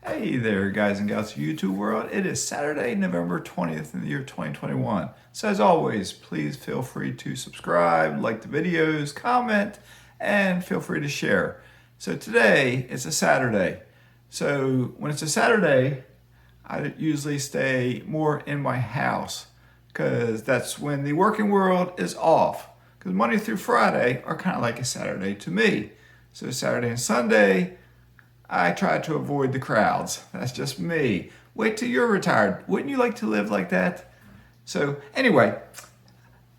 Hey there, guys and gals of YouTube world. It is Saturday, November 20th in the year 2021. So as always, please feel free to subscribe, like the videos, comment, and feel free to share. So today is a Saturday. So when it's a Saturday, I usually stay more in my house because that's when the working world is off. Because Monday through Friday are kind of like a Saturday to me. So Saturday and Sunday, I try to avoid the crowds. That's just me. Wait till you're retired. Wouldn't you like to live like that? So anyway,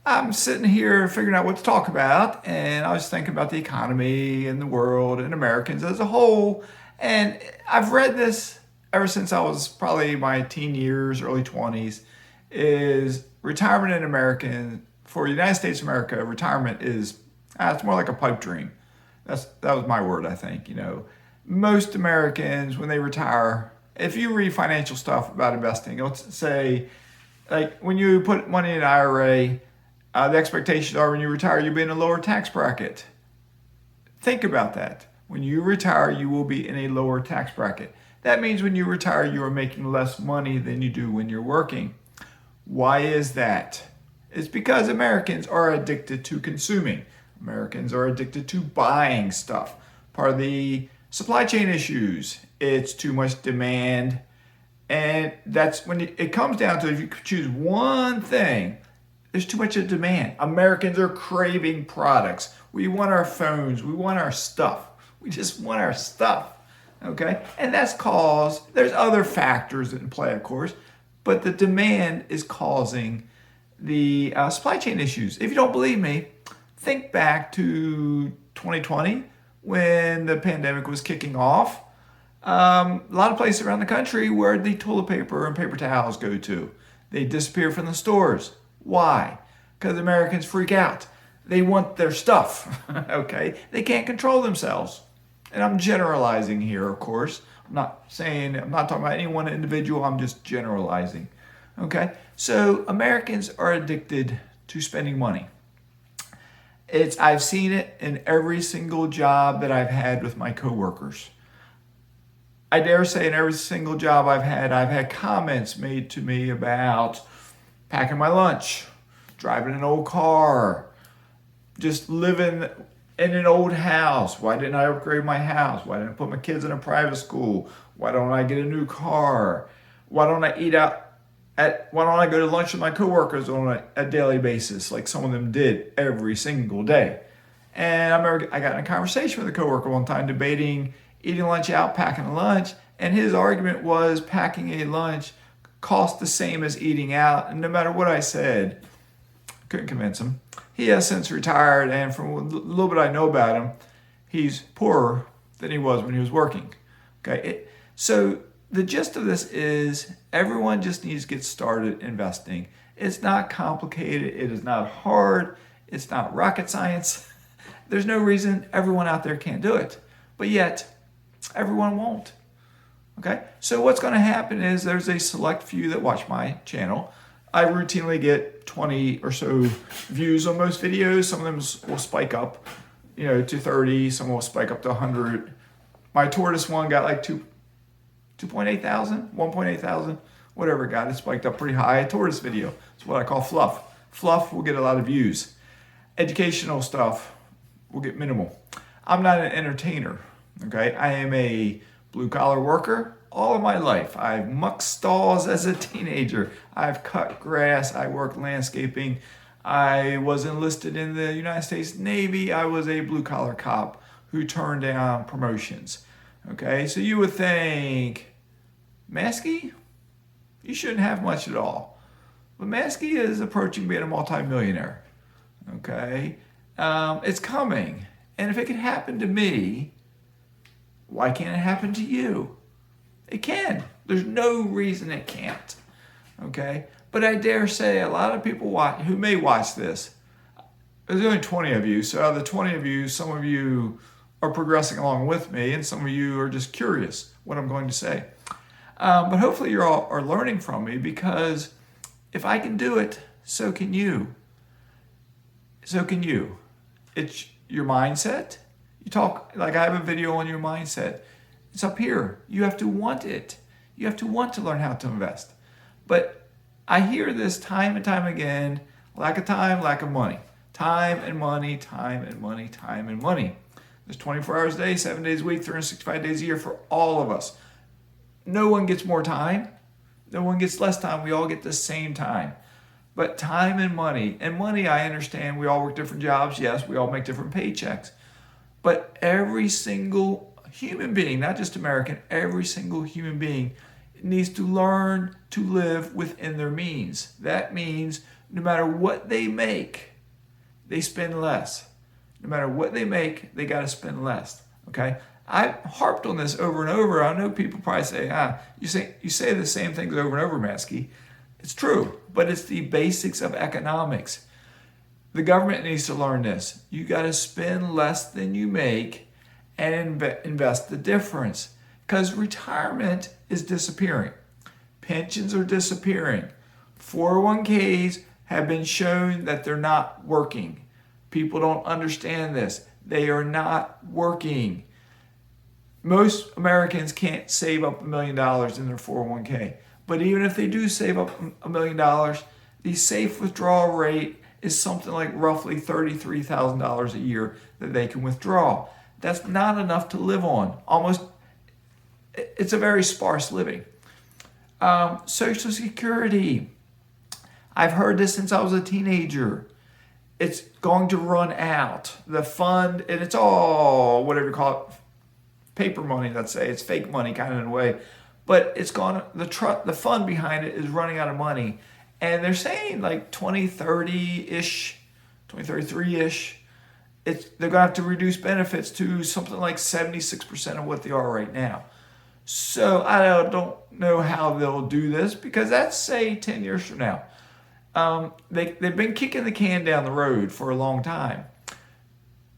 I'm sitting here figuring out what to talk about, and I was thinking about the economy and the world and Americans as a whole. And I've read this ever since I was probably my teen years, early 20s, is retirement in America, for United States of America, retirement is, it's more like a pipe dream. That was my word, I think, most Americans, when they retire, if you read financial stuff about investing, let's say, like when you put money in an IRA, the expectations are when you retire, you'll be in a lower tax bracket. Think about that. When you retire, you will be in a lower tax bracket. That means when you retire, you are making less money than you do when you're working. Why is that? It's because Americans are addicted to consuming. Americans are addicted to buying stuff. Part of the supply chain issues, it's too much demand. And that's when it comes down to, if you choose one thing, there's too much of demand. Americans are craving products. We want our phones. We want our stuff. We just want our stuff. Okay? And that's caused, there's other factors in play, of course, but the demand is causing the supply chain issues. If you don't believe me, think back to 2020 when the pandemic was kicking off. A lot of places around the country where the toilet paper and paper towels go to, they disappear from the stores. Why? Because Americans freak out. They want their stuff, okay? They can't control themselves. And I'm generalizing here, of course. I'm not talking about any one individual, I'm just generalizing, okay? So Americans are addicted to spending money. I've seen it in every single job that I've had with my coworkers. I dare say in every single job I've had comments made to me about packing my lunch, driving an old car, just living in an old house. Why didn't I upgrade my house? Why didn't I put my kids in a private school? Why don't I get a new car? Why don't I eat out? Why don't I go to lunch with my coworkers on a daily basis, like some of them did every single day? And I remember I got in a conversation with a coworker one time debating eating lunch out, packing a lunch, and his argument was packing a lunch cost the same as eating out, and no matter what I said, couldn't convince him. He has since retired, and from a little bit I know about him, he's poorer than he was when he was working. Okay, so the gist of this is everyone just needs to get started investing. It's not complicated. It is not hard. It's not rocket science. There's no reason everyone out there can't do it, but yet everyone won't. Okay, so what's going to happen is there's a select few that watch my channel. I routinely get 20 or so views on most videos. Some of them will spike up, to 30. Some will spike up to 100. My tortoise one got like 2.8 thousand, 1.8 thousand, whatever it got. It spiked up pretty high. A tortoise video. It's what I call fluff. Fluff will get a lot of views. Educational stuff will get minimal. I'm not an entertainer, okay? I am a blue-collar worker all of my life. I've mucked stalls as a teenager. I've cut grass. I worked landscaping. I was enlisted in the United States Navy. I was a blue-collar cop who turned down promotions. Okay, so you would think, Mazske, you shouldn't have much at all. But Mazske is approaching being a multimillionaire. Okay, it's coming. And if it could happen to me, why can't it happen to you? It can. There's no reason it can't. Okay, but I dare say a lot of people who may watch this, there's only 20 of you. So out of the 20 of you, some of you are progressing along with me, and some of you are just curious what I'm going to say. But hopefully you all are learning from me, because if I can do it, so can you. So can you. It's your mindset. You talk, like I have a video on your mindset. It's up here. You have to want it. You have to want to learn how to invest. But I hear this time and time again, lack of time, lack of money. Time and money, time and money, time and money. There's 24 hours a day, 7 days a week, 365 days a year for all of us. No one gets more time. No one gets less time. We all get the same time. But time and money, I understand we all work different jobs. Yes, we all make different paychecks. But every single human being, not just American, every single human being needs to learn to live within their means. That means no matter what they make, they spend less. No matter what they make, they got to spend less. Okay? I've harped on this over and over. I know people probably say, you say the same things over and over, Mazske. It's true, but it's the basics of economics. The government needs to learn this. You got to spend less than you make and invest the difference, because retirement is disappearing. Pensions are disappearing. 401ks have been shown that they're not working. People don't understand this. They are not working. Most Americans can't save up $1 million in their 401k. But even if they do save up $1 million, the safe withdrawal rate is something like roughly $33,000 a year that they can withdraw. That's not enough to live on. It's a very sparse living. Social Security. I've heard this since I was a teenager. It's going to run out. The fund, and it's all, whatever you call it, paper money, let's say. It's fake money kind of in a way. But it's gone, the fund behind it is running out of money. And they're saying like 2030-ish, 2033-ish, they're going to have to reduce benefits to something like 76% of what they are right now. So I don't know how they'll do this, because that's, say, 10 years from now. They've been kicking the can down the road for a long time.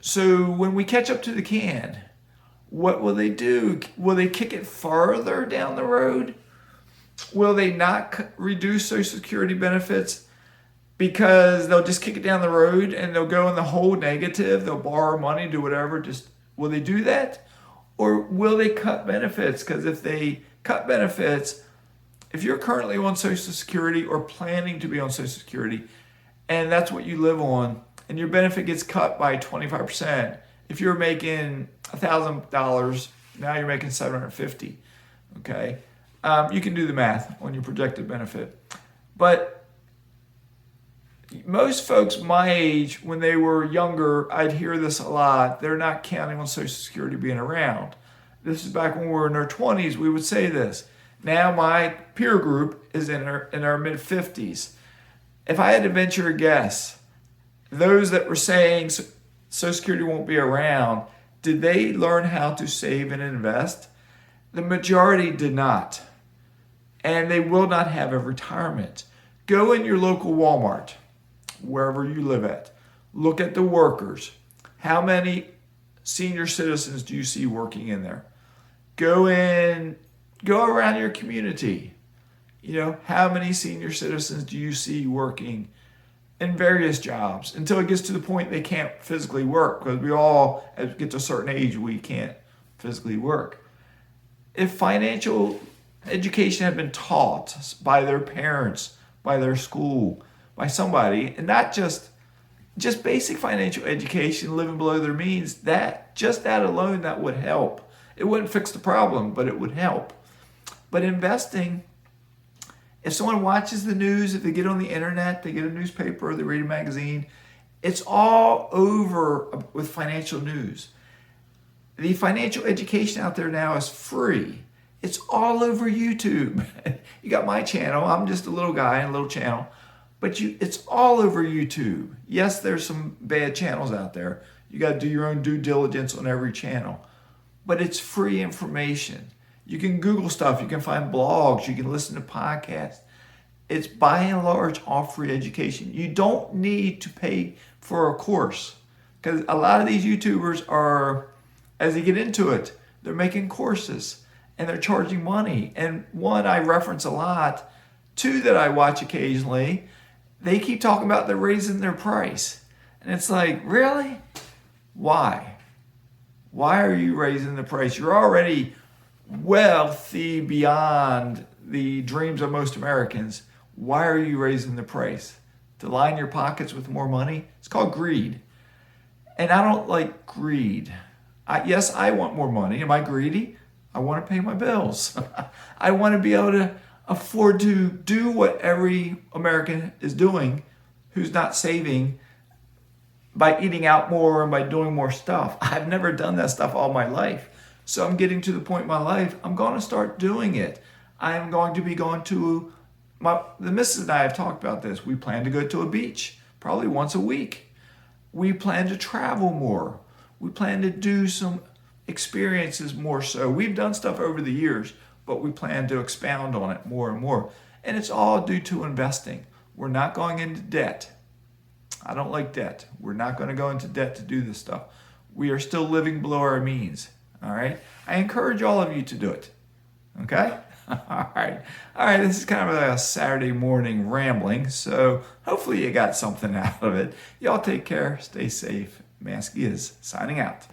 So when we catch up to the can, what will they do? Will they kick it further down the road? Will they not reduce Social Security benefits because they'll just kick it down the road and they'll go in the whole negative? They'll borrow money, do whatever. Will they do that? Or will they cut benefits? Because if they cut benefits, if you're currently on Social Security or planning to be on Social Security, and that's what you live on, and your benefit gets cut by 25%, if you're making $1,000, now you're making $750. Okay, you can do the math on your projected benefit. But most folks my age, when they were younger, I'd hear this a lot. They're not counting on Social Security being around. This is back when we were in our 20s. We would say this. Now my peer group is in our mid-50s. If I had to venture a guess, those that were saying Social Security won't be around, did they learn how to save and invest? The majority did not. And they will not have a retirement. Go in your local Walmart, wherever you live at. Look at the workers. How many senior citizens do you see working in there? Go around your community. How many senior citizens do you see working in various jobs until it gets to the point they can't physically work? Because we all, as we get to a certain age, we can't physically work. If financial education had been taught by their parents, by their school, by somebody, and not just basic financial education, living below their means, that alone, that would help. It wouldn't fix the problem, but it would help. But investing, if someone watches the news, if they get on the internet, they get a newspaper, they read a magazine, it's all over with financial news. The financial education out there now is free. It's all over YouTube. You got my channel. I'm just a little guy in a little channel. But it's all over YouTube. Yes, there's some bad channels out there. You got to do your own due diligence on every channel. But it's free information. You can Google stuff. You can find blogs. You can listen to podcasts. It's by and large all free education. You don't need to pay for a course, because a lot of these YouTubers are, as they get into it, they're making courses and they're charging money. And one I reference a lot, two that I watch occasionally, they keep talking about they're raising their price. And it's like, really? Why? Why are you raising the price? You're already wealthy beyond the dreams of most Americans, why are you raising the price? To line your pockets with more money? It's called greed. And I don't like greed. Yes, I want more money. Am I greedy? I want to pay my bills. I want to be able to afford to do what every American is doing who's not saving by eating out more and by doing more stuff. I've never done that stuff all my life. So I'm getting to the point in my life, I'm going to start doing it. I am going to be going to the missus and I have talked about this. We plan to go to a beach probably once a week. We plan to travel more. We plan to do some experiences more so. We've done stuff over the years, but we plan to expound on it more and more. And it's all due to investing. We're not going into debt. I don't like debt. We're not going to go into debt to do this stuff. We are still living below our means. All right. I encourage all of you to do it. Okay. All right. All right. This is kind of a Saturday morning rambling. So hopefully you got something out of it. Y'all take care. Stay safe. Mazske is signing out.